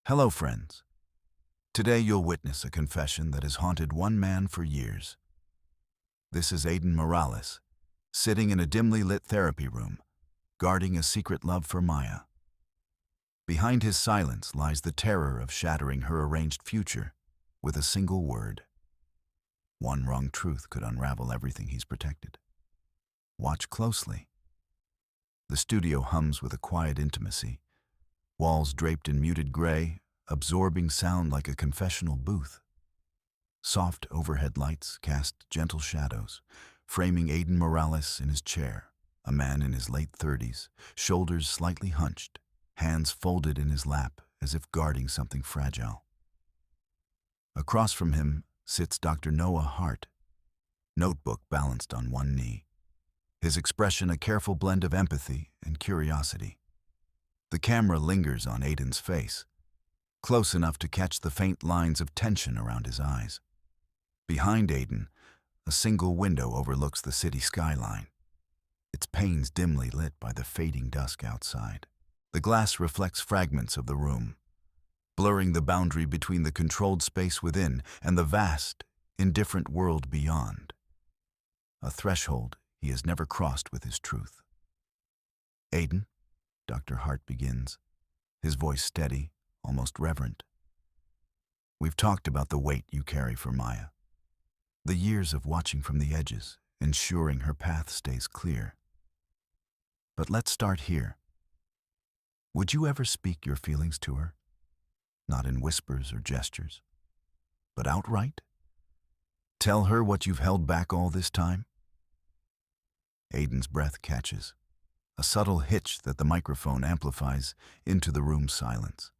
Hello, friends. Today you'll witness a confession that has haunted one man for years. This is Aiden Morales, sitting in a dimly lit therapy room, guarding a secret love for Maya. Behind his silence lies the terror of shattering her arranged future with a single word. One wrong truth could unravel everything he's protected. Watch closely. The studio hums with a quiet intimacy, walls draped in muted gray, absorbing sound like a confessional booth. Soft overhead lights cast gentle shadows, framing Aiden Morales in his chair, a man in his late 30s, shoulders slightly hunched, hands folded in his lap as if guarding something fragile. Across from him sits Dr. Noah Hart, notebook balanced on one knee, his expression a careful blend of empathy and curiosity. The camera lingers on Aiden's face, close enough to catch the faint lines of tension around his eyes. Behind Aiden, a single window overlooks the city skyline, its panes dimly lit by the fading dusk outside. The glass reflects fragments of the room, blurring the boundary between the controlled space within and the vast, indifferent world beyond. A threshold he has never crossed with his truth. Aiden, Dr. Hart begins, his voice steady, almost reverent. We've talked about the weight you carry for Maya, the years of watching from the edges, ensuring her path stays clear. But let's start here. Would you ever speak your feelings to her? Not in whispers or gestures, but outright? Tell her what you've held back all this time? Aiden's breath catches, a subtle hitch that the microphone amplifies into the room's silence.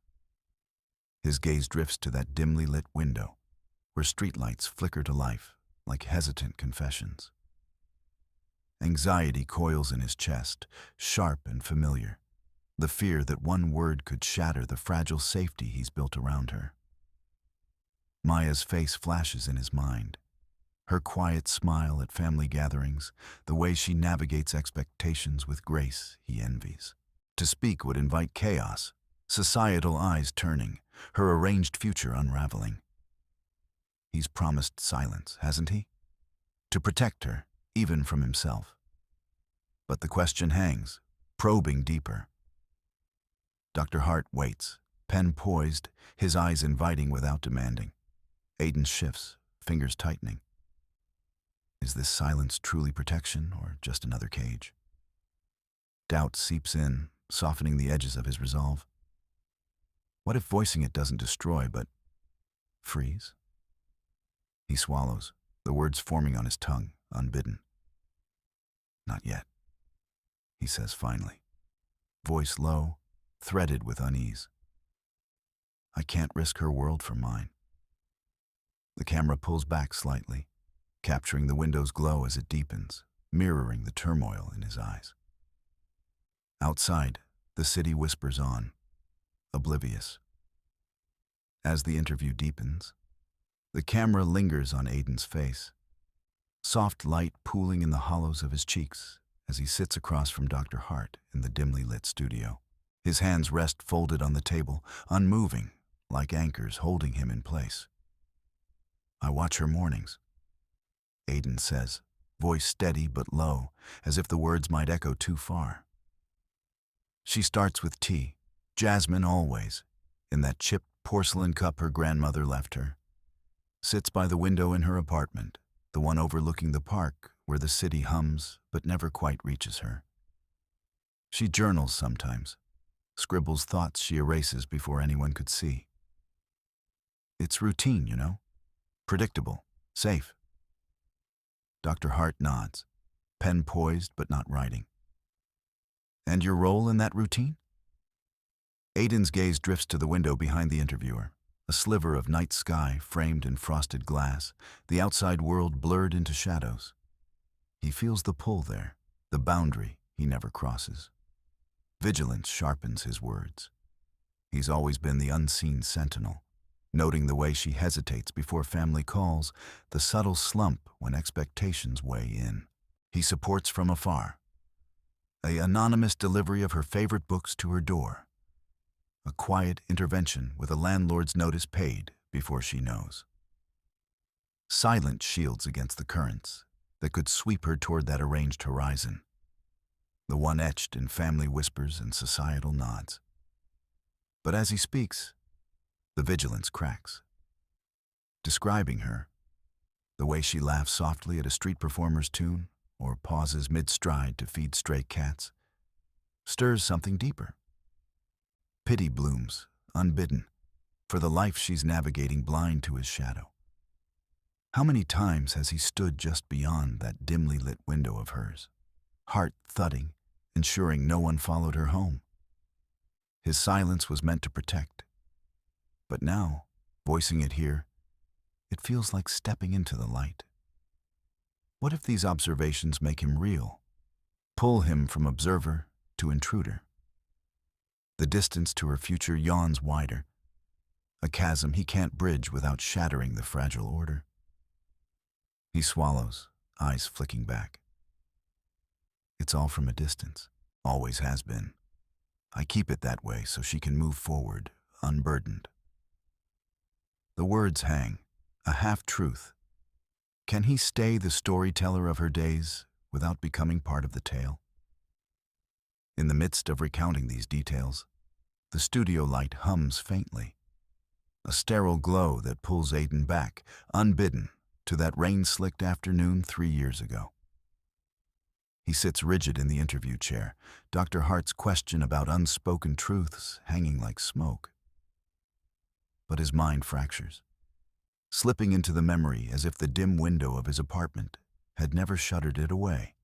His gaze drifts to that dimly lit window, where streetlights flicker to life like hesitant confessions. Anxiety coils in his chest, sharp and familiar, the fear that one word could shatter the fragile safety he's built around her. Maya's face flashes in his mind, her quiet smile at family gatherings, the way she navigates expectations with grace he envies. To speak would invite chaos, societal eyes turning, her arranged future unraveling. He's promised silence, hasn't he? To protect her, even from himself. But the question hangs, probing deeper. Dr. Hart waits, pen poised, his eyes inviting without demanding. Aiden shifts, fingers tightening. Is this silence truly protection or just another cage? Doubt seeps in, softening the edges of his resolve. What if voicing it doesn't destroy, but freeze? He swallows, the words forming on his tongue, unbidden. Not yet, he says finally, voice low, threaded with unease. I can't risk her world for mine. The camera pulls back slightly, capturing the window's glow as it deepens, mirroring the turmoil in his eyes. Outside, the city whispers on, oblivious. As the interview deepens, the camera lingers on Aiden's face, soft light pooling in the hollows of his cheeks as he sits across from Dr. Hart in the dimly lit studio. His hands rest folded on the table, unmoving, like anchors holding him in place. I watch her mornings, Aiden says, voice steady but low, as if the words might echo too far. She starts with tea, jasmine always, in that chipped porcelain cup her grandmother left her. Sits by the window in her apartment, the one overlooking the park where the city hums but never quite reaches her. She journals sometimes, scribbles thoughts she erases before anyone could see. It's routine, you know, predictable, safe. Dr. Hart nods, pen poised but not writing. And your role in that routine? Aiden's gaze drifts to the window behind the interviewer, a sliver of night sky framed in frosted glass, the outside world blurred into shadows. He feels the pull there, the boundary he never crosses. Vigilance sharpens his words. He's always been the unseen sentinel, noting the way she hesitates before family calls, the subtle slump when expectations weigh in. He supports from afar, an anonymous delivery of her favorite books to her door. a quiet intervention with a landlord's notice paid before she knows. Silent shields against the currents that could sweep her toward that arranged horizon, the one etched in family whispers and societal nods. But as he speaks, the vigilance cracks. Describing her, the way she laughs softly at a street performer's tune or pauses mid-stride to feed stray cats, stirs something deeper. Pity blooms, unbidden, for the life she's navigating blind to his shadow. How many times has he stood just beyond that dimly lit window of hers, heart thudding, ensuring no one followed her home? His silence was meant to protect. But now, voicing it here, it feels like stepping into the light. What if these observations make him real, pull him from observer to intruder? The distance to her future yawns wider, a chasm he can't bridge without shattering the fragile order. He swallows, eyes flicking back. It's all from a distance, always has been. I keep it that way so she can move forward, unburdened. The words hang, a half-truth. Can he stay the storyteller of her days without becoming part of the tale? In the midst of recounting these details, the studio light hums faintly, a sterile glow that pulls Aiden back, unbidden, to that rain-slicked afternoon 3 years ago. He sits rigid in the interview chair, Dr. Hart's question about unspoken truths hanging like smoke. But his mind fractures, slipping into the memory as if the dim window of his apartment had never shuttered it away.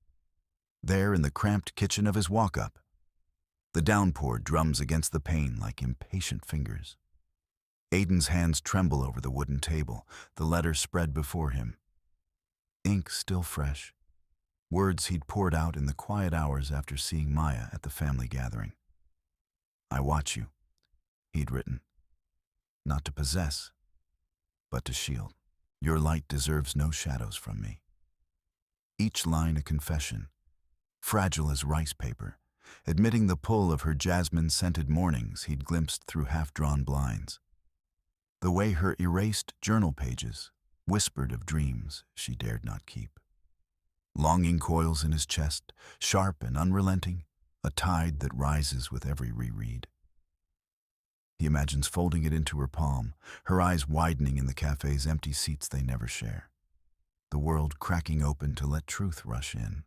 There in the cramped kitchen of his walk-up, the downpour drums against the pane like impatient fingers. Aiden's hands tremble over the wooden table, the letter spread before him. Ink still fresh, words he'd poured out in the quiet hours after seeing Maya at the family gathering. I watch you, he'd written. Not to possess, but to shield. Your light deserves no shadows from me. Each line a confession, fragile as rice paper, admitting the pull of her jasmine-scented mornings he'd glimpsed through half-drawn blinds. The way her erased journal pages whispered of dreams she dared not keep. Longing coils in his chest, sharp and unrelenting, a tide that rises with every reread. He imagines folding it into her palm, her eyes widening in the cafe's empty seats they never share. The world cracking open to let truth rush in.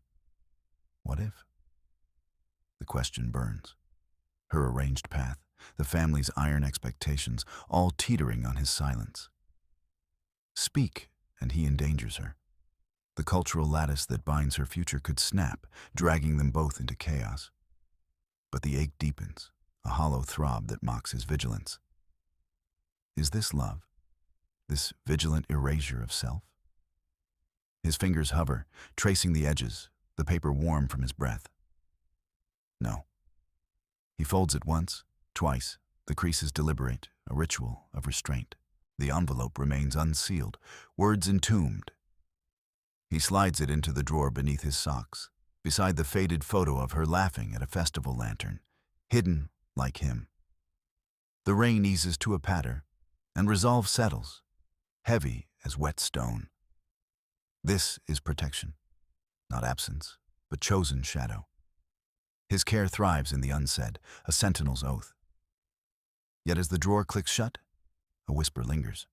What if? The question burns. Her arranged path, the family's iron expectations, all teetering on his silence. Speak, and he endangers her. The cultural lattice that binds her future could snap, dragging them both into chaos. But the ache deepens, a hollow throb that mocks his vigilance. Is this love? This vigilant erasure of self? His fingers hover, tracing the edges, the paper warm from his breath. No. He folds it once, twice, the creases deliberate, a ritual of restraint. The envelope remains unsealed, words entombed. He slides it into the drawer beneath his socks, beside the faded photo of her laughing at a festival lantern, hidden like him. The rain eases to a patter, and resolve settles, heavy as wet stone. This is protection, not absence, but chosen shadow. His care thrives in the unsaid, a sentinel's oath. Yet as the drawer clicks shut, a whisper lingers.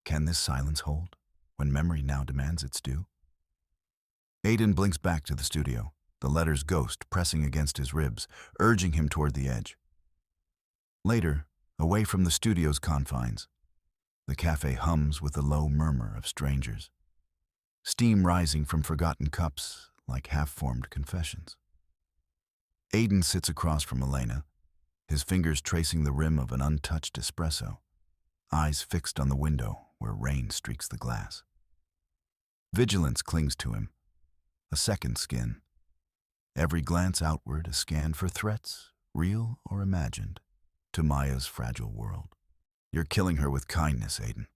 Can this silence hold, when memory now demands its due? Aiden blinks back to the studio, the letter's ghost pressing against his ribs, urging him toward the edge. Later, away from the studio's confines, the cafe hums with the low murmur of strangers, steam rising from forgotten cups like half-formed confessions. Aiden sits across from Elena, his fingers tracing the rim of an untouched espresso, eyes fixed on the window where rain streaks the glass. Vigilance clings to him, a second skin. Every glance outward a scan for threats, real or imagined, to Maya's fragile world. You're killing her with kindness, Aiden,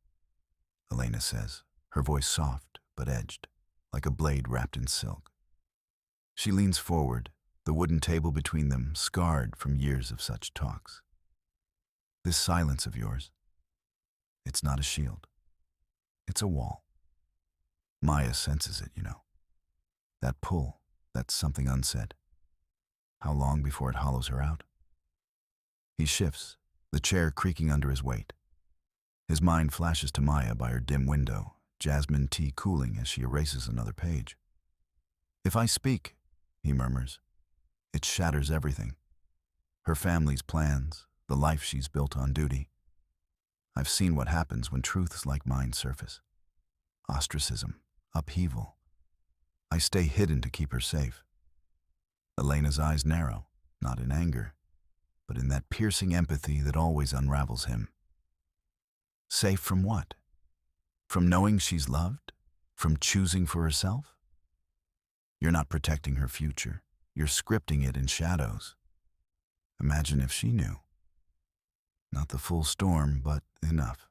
Elena says, her voice soft but edged, like a blade wrapped in silk. She leans forward, the wooden table between them scarred from years of such talks. This silence of yours, it's not a shield. It's a wall. Maya senses it, you know. That pull, that's something unsaid. How long before it hollows her out? He shifts, the chair creaking under his weight. His mind flashes to Maya by her dim window, jasmine tea cooling as she erases another page. If I speak, he murmurs, it shatters everything. Her family's plans, the life she's built on duty. I've seen what happens when truths like mine surface. Ostracism, upheaval. I stay hidden to keep her safe. Elena's eyes narrow, not in anger, but in that piercing empathy that always unravels him. Safe from what? From knowing she's loved? From choosing for herself? You're not protecting her future. You're scripting it in shadows. Imagine if she knew. Not the full storm, but enough.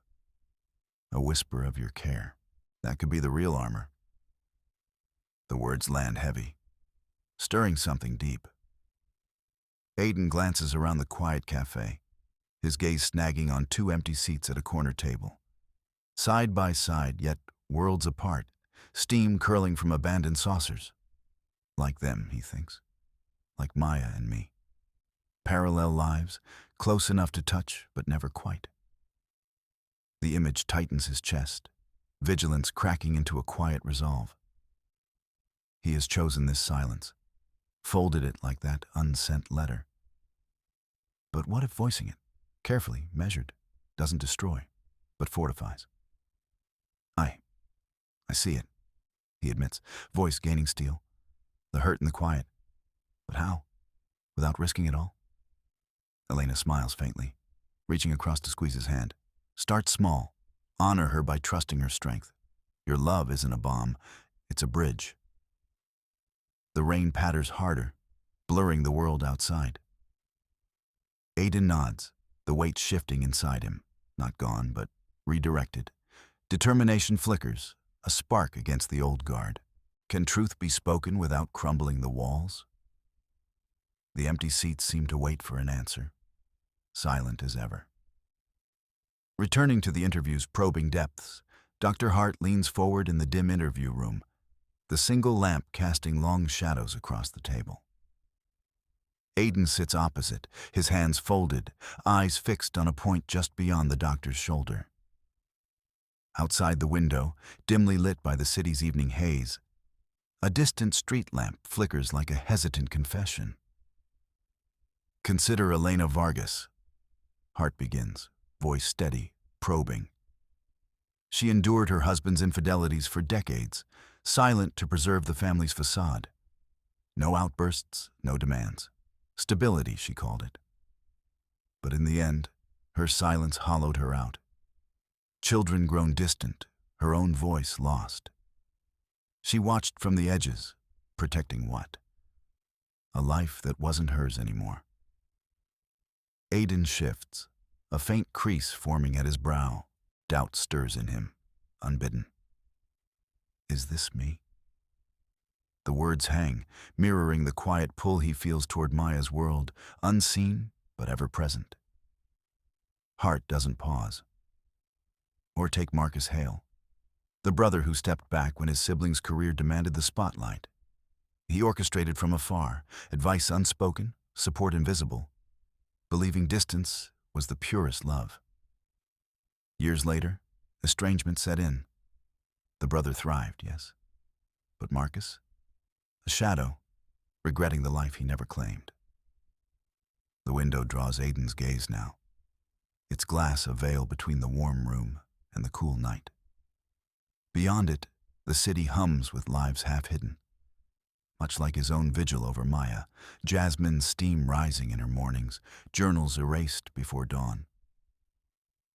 A whisper of your care. That could be the real armor. The words land heavy, stirring something deep. Aiden glances around the quiet cafe, his gaze snagging on two empty seats at a corner table. Side by side, yet worlds apart, steam curling from abandoned saucers. Like them, he thinks. Like Maya and me. Parallel lives, close enough to touch, but never quite. The image tightens his chest, vigilance cracking into a quiet resolve. He has chosen this silence, folded it like that unsent letter. But what if voicing it, carefully, measured, doesn't destroy, but fortifies? I see it, he admits, voice gaining steel. The hurt in the quiet. But how? Without risking it all? Elena smiles faintly, reaching across to squeeze his hand. Start small. Honor her by trusting her strength. Your love isn't a bomb, it's a bridge. The rain patters harder, blurring the world outside. Aiden nods, the weight shifting inside him, not gone, but redirected. Determination flickers, a spark against the old guard. Can truth be spoken without crumbling the walls? The empty seats seem to wait for an answer, silent as ever. Returning to the interview's probing depths, Dr. Hart leans forward in the dim interview room, the single lamp casting long shadows across the table. Aiden sits opposite, his hands folded, eyes fixed on a point just beyond the doctor's shoulder. Outside the window, dimly lit by the city's evening haze, a distant street lamp flickers like a hesitant confession. Consider Elena Vargas. Hart begins, voice steady, probing. She endured her husband's infidelities for decades, silent to preserve the family's facade. No outbursts, no demands. Stability, she called it. But in the end, her silence hollowed her out. Children grown distant, her own voice lost. She watched from the edges, protecting what? A life that wasn't hers anymore. Aiden shifts, a faint crease forming at his brow. Doubt stirs in him, unbidden. Is this me? The words hang, mirroring the quiet pull he feels toward Maya's world, unseen but ever present. Hart doesn't pause. Or take Marcus Hale, the brother who stepped back when his sibling's career demanded the spotlight. He orchestrated from afar, advice unspoken, support invisible, believing distance was the purest love. Years later, estrangement set in. The brother thrived, yes. But Marcus? A shadow, regretting the life he never claimed. The window draws Aiden's gaze now, its glass a veil between the warm room and the cool night. Beyond it, the city hums with lives half hidden. Much like his own vigil over Maya, jasmine's steam rising in her mornings, journals erased before dawn.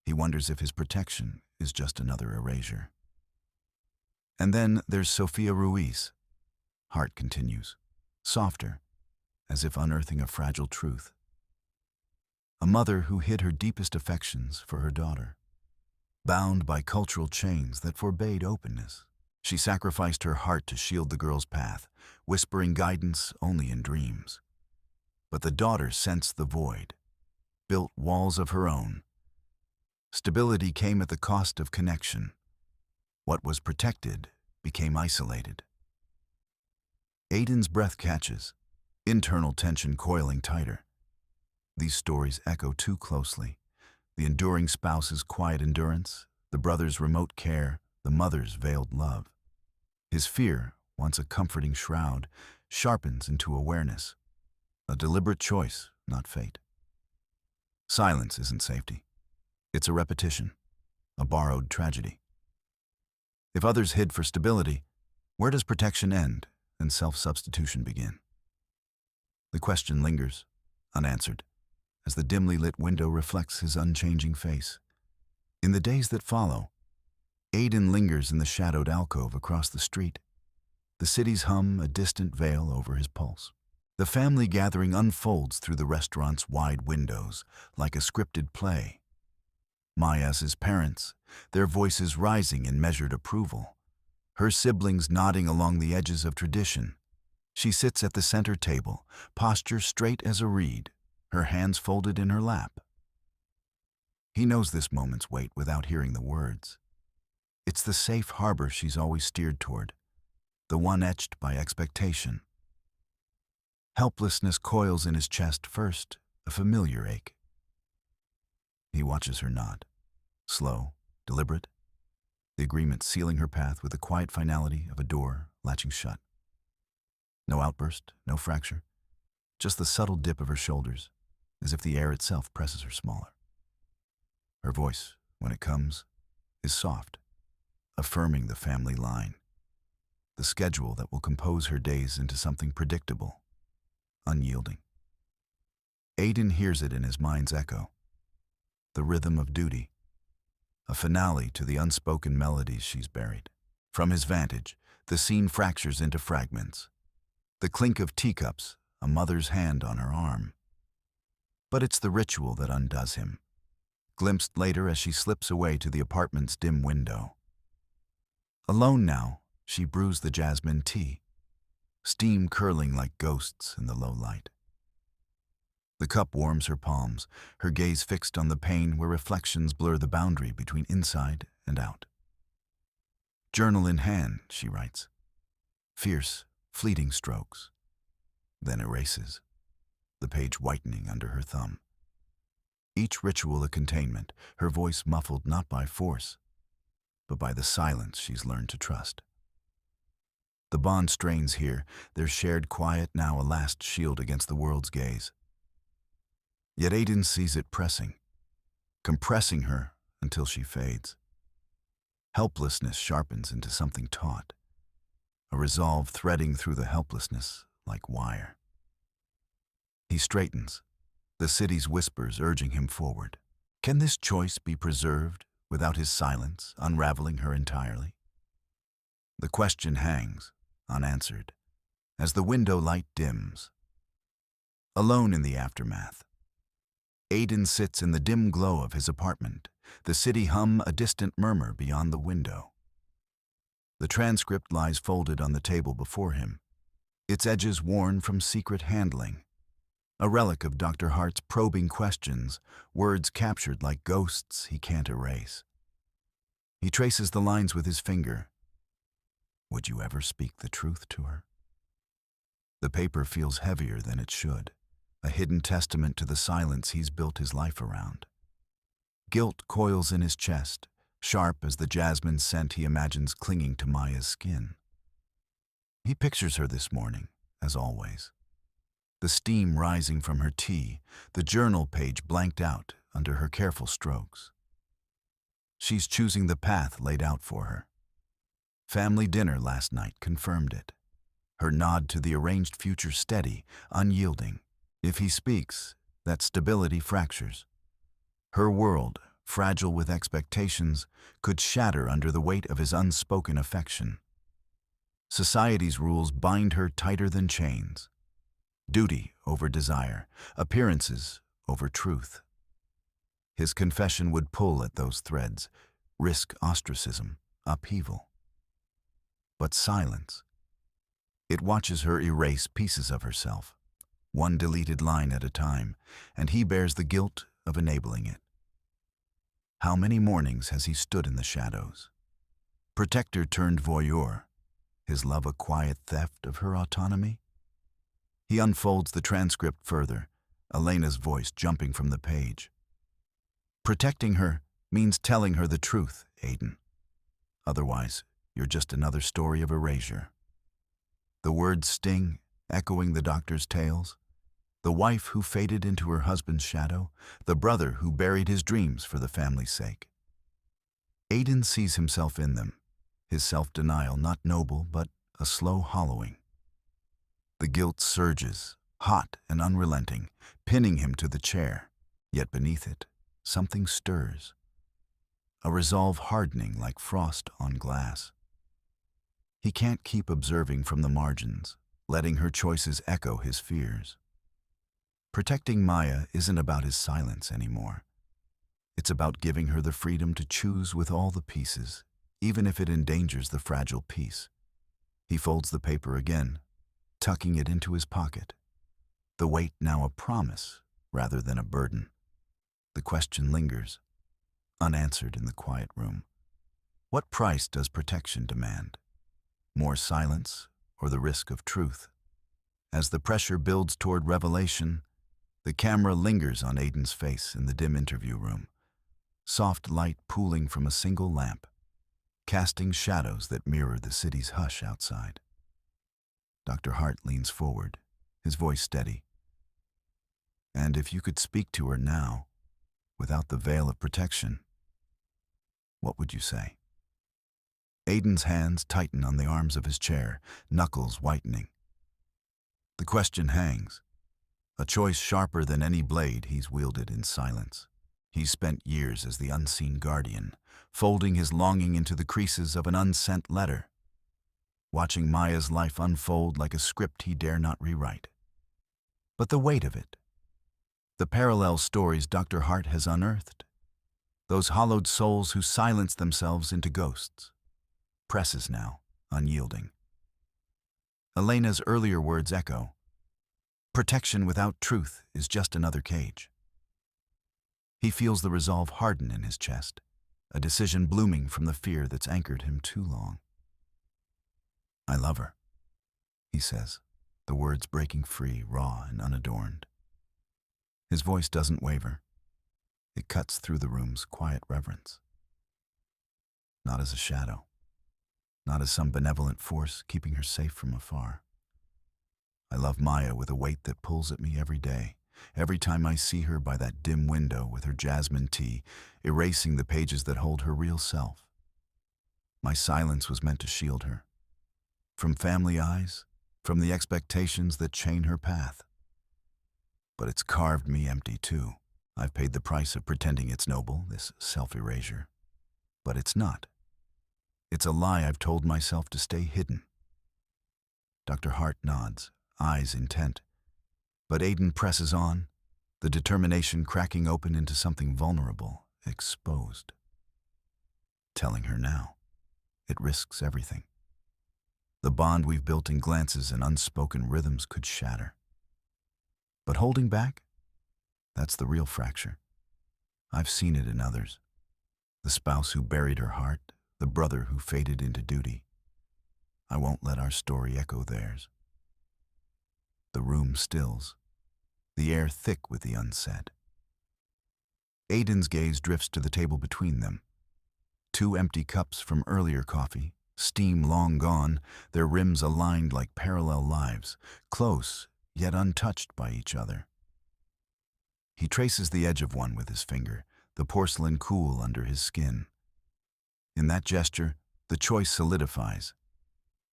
He wonders if his protection is just another erasure. And then there's Sophia Ruiz. Hart continues, softer, as if unearthing a fragile truth. A mother who hid her deepest affections for her daughter. Bound by cultural chains that forbade openness, she sacrificed her heart to shield the girl's path, whispering guidance only in dreams. But the daughter sensed the void, built walls of her own, Stability came at the cost of connection. What was protected became isolated. Aiden's breath catches, internal tension coiling tighter. These stories echo too closely. The enduring spouse's quiet endurance, the brother's remote care, the mother's veiled love. His fear, once a comforting shroud, sharpens into awareness. A deliberate choice, not fate. Silence isn't safety. It's a repetition, a borrowed tragedy. If others hid for stability, where does protection end and self-substitution begin? The question lingers, unanswered, as the dimly lit window reflects his unchanging face. In the days that follow, Aiden lingers in the shadowed alcove across the street. The city's hum a distant veil over his pulse. The family gathering unfolds through the restaurant's wide windows like a scripted play. Maya's parents, their voices rising in measured approval. Her siblings nodding along the edges of tradition. She sits at the center table, posture straight as a reed, her hands folded in her lap. He knows this moment's weight without hearing the words. It's the safe harbor she's always steered toward, the one etched by expectation. Helplessness coils in his chest first, a familiar ache. He watches her nod, slow, deliberate, the agreement sealing her path with the quiet finality of a door latching shut. No outburst, no fracture, just the subtle dip of her shoulders, as if the air itself presses her smaller. Her voice, when it comes, is soft, affirming the family line, the schedule that will compose her days into something predictable, unyielding. Aiden hears it in his mind's echo, the rhythm of duty, a finale to the unspoken melodies she's buried. From his vantage, the scene fractures into fragments. The clink of teacups, a mother's hand on her arm. But it's the ritual that undoes him, glimpsed later as she slips away to the apartment's dim window. Alone now, she brews the jasmine tea, steam curling like ghosts in the low light. The cup warms her palms, her gaze fixed on the pane where reflections blur the boundary between inside and out. Journal in hand, she writes. Fierce, fleeting strokes. Then erases, the page whitening under her thumb. Each ritual a containment, her voice muffled not by force, but by the silence she's learned to trust. The bond strains here, their shared quiet now a last shield against the world's gaze. Yet Aiden sees it pressing, compressing her until she fades. Helplessness sharpens into something taut, a resolve threading through the helplessness like wire. He straightens, the city's whispers urging him forward. Can this choice be preserved without his silence unraveling her entirely? The question hangs, unanswered, as the window light dims. Alone in the aftermath, Aiden sits in the dim glow of his apartment, the city hum a distant murmur beyond the window. The transcript lies folded on the table before him, its edges worn from secret handling. A relic of Dr. Hart's probing questions, words captured like ghosts he can't erase. He traces the lines with his finger. Would you ever speak the truth to her? The paper feels heavier than it should, a hidden testament to the silence he's built his life around. Guilt coils in his chest, sharp as the jasmine scent he imagines clinging to Maya's skin. He pictures her this morning, as always. The steam rising from her tea, the journal page blanked out under her careful strokes. She's choosing the path laid out for her. Family dinner last night confirmed it. Her nod to the arranged future steady, unyielding. If he speaks, that stability fractures. Her world, fragile with expectations, could shatter under the weight of his unspoken affection. Society's rules bind her tighter than chains. Duty over desire, appearances over truth. His confession would pull at those threads, risk ostracism, upheaval. But silence. It watches her erase pieces of herself, one deleted line at a time, and he bears the guilt of enabling it. How many mornings has he stood in the shadows? Protector turned voyeur, his love a quiet theft of her autonomy? He unfolds the transcript further, Elena's voice jumping from the page. Protecting her means telling her the truth, Aiden. Otherwise, you're just another story of erasure. The words sting, echoing the doctor's tales. The wife who faded into her husband's shadow, the brother who buried his dreams for the family's sake. Aiden sees himself in them, his self-denial not noble but a slow hollowing. The guilt surges, hot and unrelenting, pinning him to the chair, yet beneath it, something stirs. A resolve hardening like frost on glass. He can't keep observing from the margins, letting her choices echo his fears. Protecting Maya isn't about his silence anymore. It's about giving her the freedom to choose with all the pieces, even if it endangers the fragile peace. He folds the paper again, tucking it into his pocket. The weight now a promise rather than a burden. The question lingers, unanswered in the quiet room. What price does protection demand? More silence or the risk of truth? As the pressure builds toward revelation, the camera lingers on Aiden's face in the dim interview room, soft light pooling from a single lamp, casting shadows that mirror the city's hush outside. Dr. Hart leans forward, his voice steady. And if you could speak to her now, without the veil of protection, what would you say? Aiden's hands tighten on the arms of his chair, knuckles whitening. The question hangs, a choice sharper than any blade he's wielded in silence. He's spent years as the unseen guardian, folding his longing into the creases of an unsent letter, watching Maya's life unfold like a script he dare not rewrite. But the weight of it, the parallel stories Dr. Hart has unearthed, those hollowed souls who silence themselves into ghosts, presses now, unyielding. Elena's earlier words echo. Protection without truth is just another cage. He feels the resolve harden in his chest, a decision blooming from the fear that's anchored him too long. I love her, he says, the words breaking free, raw and unadorned. His voice doesn't waver. It cuts through the room's quiet reverence. Not as a shadow, not as some benevolent force keeping her safe from afar. I love Maya with a weight that pulls at me every day, every time I see her by that dim window with her jasmine tea, erasing the pages that hold her real self. My silence was meant to shield her. From family eyes, from the expectations that chain her path. But it's carved me empty too. I've paid the price of pretending it's noble, this self-erasure. But it's not. It's a lie I've told myself to stay hidden. Dr. Hart nods, eyes intent. But Aiden presses on, the determination cracking open into something vulnerable, exposed. Telling her now, it risks everything. The bond we've built in glances and unspoken rhythms could shatter. But holding back? That's the real fracture. I've seen it in others. The spouse who buried her heart, the brother who faded into duty. I won't let our story echo theirs. The room stills, the air thick with the unsaid. Aiden's gaze drifts to the table between them. Two empty cups from earlier coffee, steam long gone, their rims aligned like parallel lives, close yet untouched by each other. He traces the edge of one with his finger, the porcelain cool under his skin. In that gesture, the choice solidifies.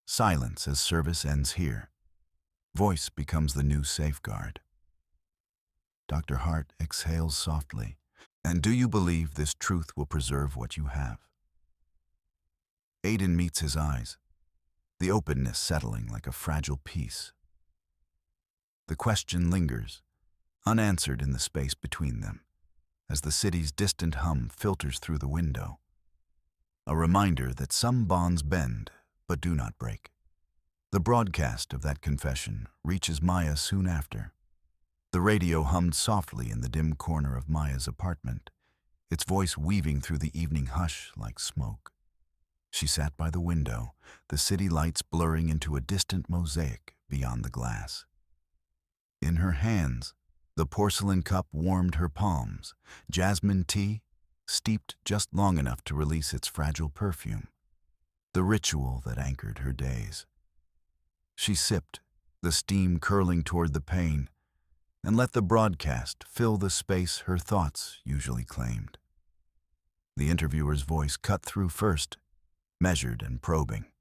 Silence as service ends here. Voice becomes the new safeguard. Dr. Hart exhales softly. And do you believe this truth will preserve what you have? Aiden meets his eyes, the openness settling like a fragile peace. The question lingers, unanswered in the space between them, as the city's distant hum filters through the window. A reminder that some bonds bend, but do not break. The broadcast of that confession reaches Maya soon after. The radio hummed softly in the dim corner of Maya's apartment, its voice weaving through the evening hush like smoke. She sat by the window, the city lights blurring into a distant mosaic beyond the glass. In her hands, the porcelain cup warmed her palms, jasmine tea, steeped just long enough to release its fragile perfume, the ritual that anchored her days. She sipped, the steam curling toward the pane, and let the broadcast fill the space her thoughts usually claimed. The interviewer's voice cut through first, measured and probing.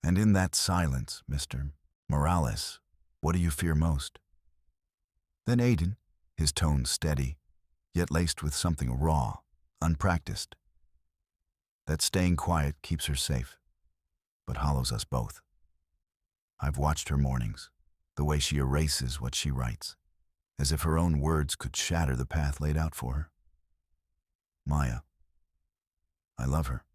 "And in that silence, Mr. Morales, what do you fear most?" Then Aiden, his tone steady, yet laced with something raw, unpracticed. "That staying quiet keeps her safe, but hollows us both. I've watched her mornings, the way she erases what she writes, as if her own words could shatter the path laid out for her. Maya, I love her.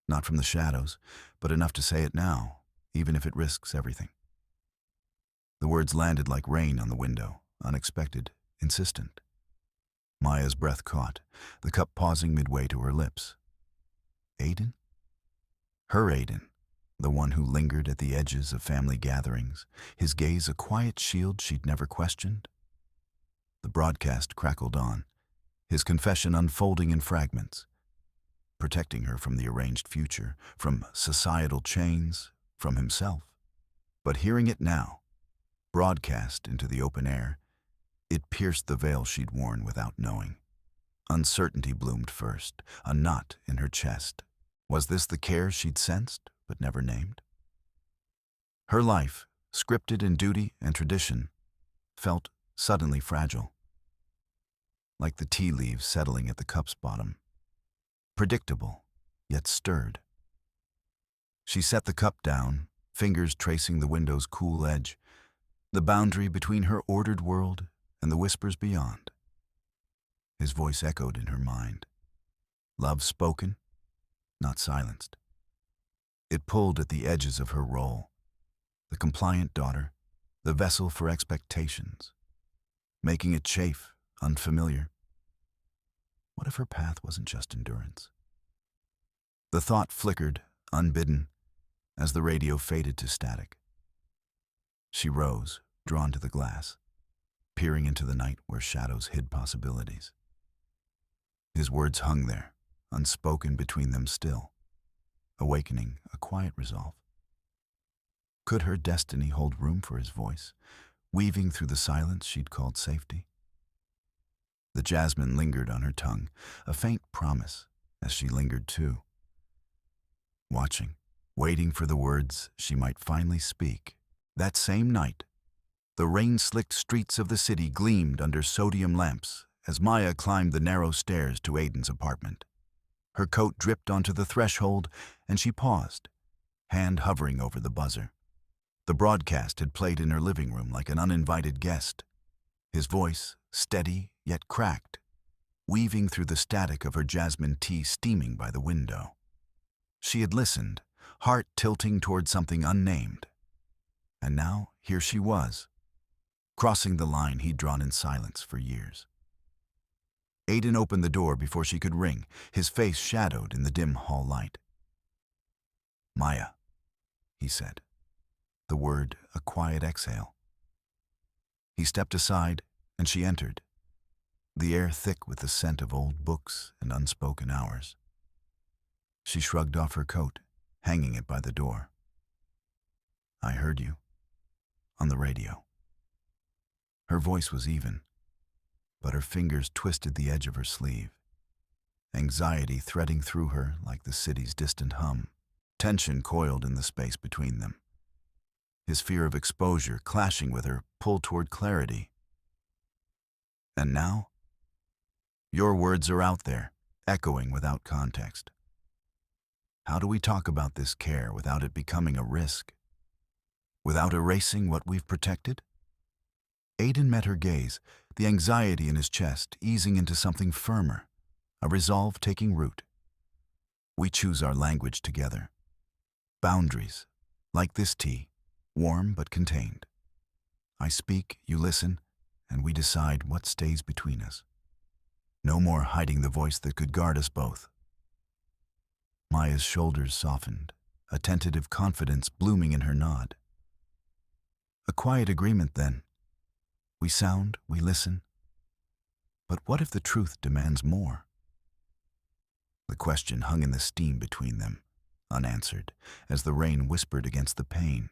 Not from the shadows, but enough to say it now, even if it risks everything." The words landed like rain on the window, unexpected, insistent. Maya's breath caught, the cup pausing midway to her lips. Aiden? Her Aiden, the one who lingered at the edges of family gatherings, his gaze a quiet shield she'd never questioned. The broadcast crackled on, his confession unfolding in fragments, protecting her from the arranged future, from societal chains, from himself. But hearing it now, broadcast into the open air, it pierced the veil she'd worn without knowing. Uncertainty bloomed first, a knot in her chest. Was this the care she'd sensed, but never named? Her life, scripted in duty and tradition, felt suddenly fragile, like the tea leaves settling at the cup's bottom. Predictable, yet stirred. She set the cup down, fingers tracing the window's cool edge, the boundary between her ordered world and the whispers beyond. His voice echoed in her mind. Love spoken, not silenced. It pulled at the edges of her role, the compliant daughter, the vessel for expectations, making it chafe, unfamiliar. What if her path wasn't just endurance? The thought flickered, unbidden, as the radio faded to static. She rose, drawn to the glass, peering into the night where shadows hid possibilities. His words hung there, unspoken between them still, awakening a quiet resolve. Could her destiny hold room for his voice, weaving through the silence she'd called safety? The jasmine lingered on her tongue, a faint promise as she lingered too. Watching, waiting for the words she might finally speak. That same night, the rain-slicked streets of the city gleamed under sodium lamps as Maya climbed the narrow stairs to Aiden's apartment. Her coat dripped onto the threshold, and she paused, hand hovering over the buzzer. The broadcast had played in her living room like an uninvited guest, his voice steady yet cracked, weaving through the static of her jasmine tea steaming by the window. She had listened, heart tilting toward something unnamed. And now, here she was, crossing the line he'd drawn in silence for years. Aiden opened the door before she could ring, his face shadowed in the dim hall light. "Maya," he said, the word a quiet exhale. He stepped aside, and she entered, the air thick with the scent of old books and unspoken hours. She shrugged off her coat, hanging it by the door. "I heard you. On the radio." Her voice was even, but her fingers twisted the edge of her sleeve, anxiety threading through her like the city's distant hum. Tension coiled in the space between them. His fear of exposure clashing with her pull toward clarity. "And now? Your words are out there, echoing without context. How do we talk about this care without it becoming a risk? Without erasing what we've protected?" Aiden met her gaze, the anxiety in his chest easing into something firmer, a resolve taking root. "We choose our language together. Boundaries, like this tea, warm but contained. I speak, you listen, and we decide what stays between us." No more hiding the voice that could guard us both. Maya's shoulders softened, a tentative confidence blooming in her nod. A quiet agreement then. We sound, we listen. But what if the truth demands more? The question hung in the steam between them, unanswered, as the rain whispered against the pane.